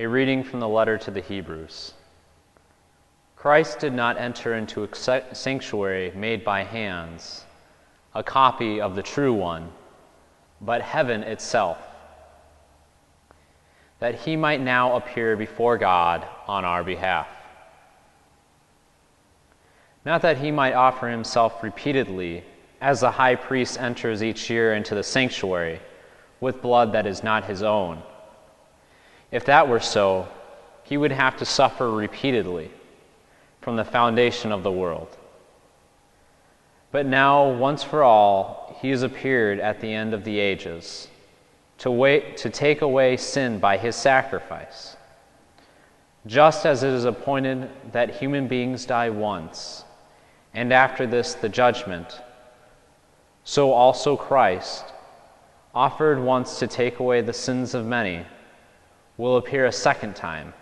A reading from the letter to the Hebrews. Christ did not enter into a sanctuary made by hands, a copy of the true one, but heaven itself, that he might now appear before God on our behalf. Not that he might offer himself repeatedly, as the high priest enters each year into the sanctuary with blood that is not his own. If that were so, he would have to suffer repeatedly from the foundation of the world. But now, once for all, he has appeared at the end of the ages to take away sin by his sacrifice. Just as it is appointed that human beings die once, and after this the judgment, so also Christ, offered once to take away the sins of many, will appear a second time,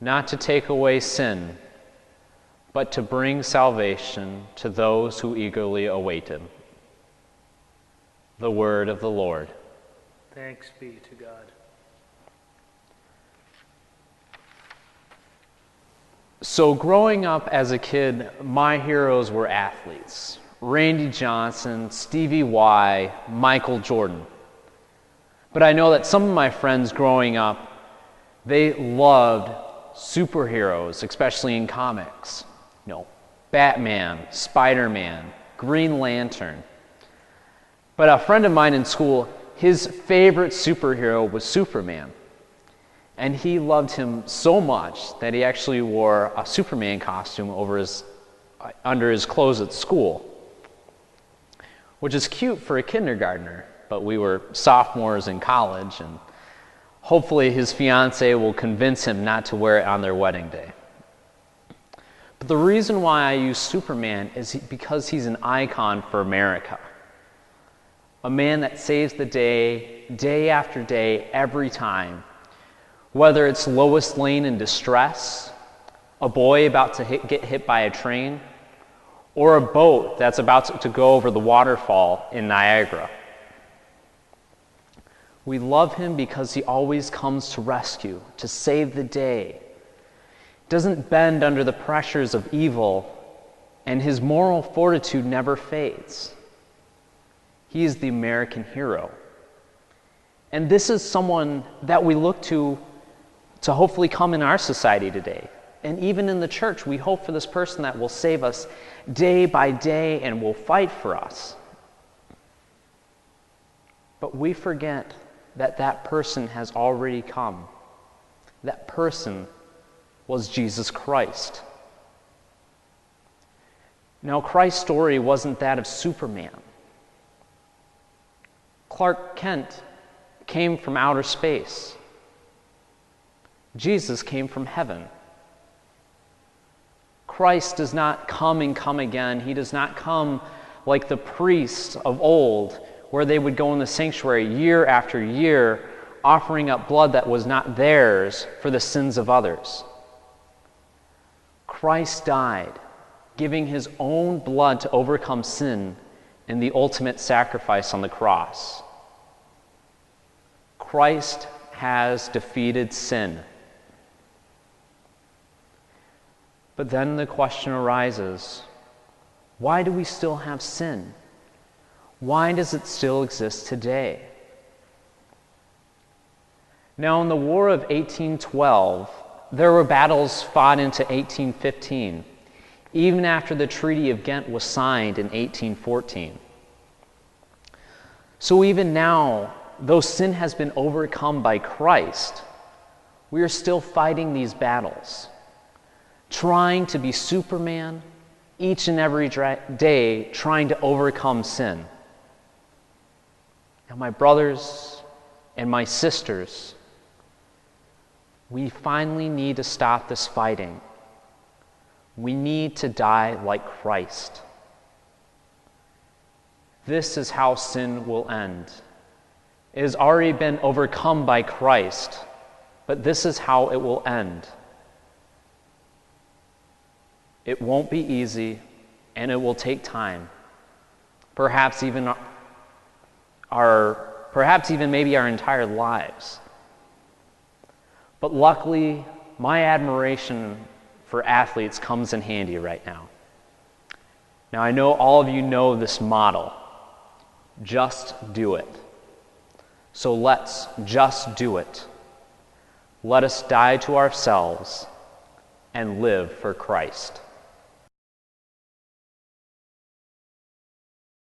not to take away sin, but to bring salvation to those who eagerly await him. The word of the Lord. Thanks be to God. So growing up as a kid, my heroes were athletes. Randy Johnson, Stevie Y, Michael Jordan. But I know that some of my friends growing up, they loved superheroes, especially in comics. You know, Batman, Spider-Man, Green Lantern. But a friend of mine in school, his favorite superhero was Superman. And he loved him so much that he actually wore a Superman costume under his clothes at school, which is cute for a kindergartner, but we were sophomores in college, and hopefully his fiancée will convince him not to wear it on their wedding day. But the reason why I use Superman is because he's an icon for America. A man that saves the day, day after day, every time. Whether it's Lois Lane in distress, a boy about to get hit by a train, or a boat that's about to go over the waterfall in Niagara. We love him because he always comes to rescue, to save the day. Doesn't bend under the pressures of evil, and his moral fortitude never fades. He is the American hero. And this is someone that we look to hopefully come in our society today. And even in the church, we hope for this person that will save us day by day and will fight for us. But we forget that that person has already come. That person was Jesus Christ. Now, Christ's story wasn't that of Superman. Clark Kent came from outer space. Jesus came from heaven. Christ does not come and come again. He does not come like the priests of old, where they would go in the sanctuary year after year, offering up blood that was not theirs for the sins of others. Christ died, giving his own blood to overcome sin in the ultimate sacrifice on the cross. Christ has defeated sin. But then the question arises, why do we still have sin? Why does it still exist today? Now, in the War of 1812, there were battles fought into 1815, even after the Treaty of Ghent was signed in 1814. So even now, though sin has been overcome by Christ, we are still fighting these battles, trying to be Superman each and every day, trying to overcome sin. Now, my brothers and my sisters, we finally need to stop this fighting. We need to die like Christ. This is how sin will end. It has already been overcome by Christ, but this is how it will end. It won't be easy, and it will take time. Perhaps even maybe our entire lives. But luckily, my admiration for athletes comes in handy right now. Now, I know all of you know this motto, just do it. So let's just do it. Let us die to ourselves and live for Christ.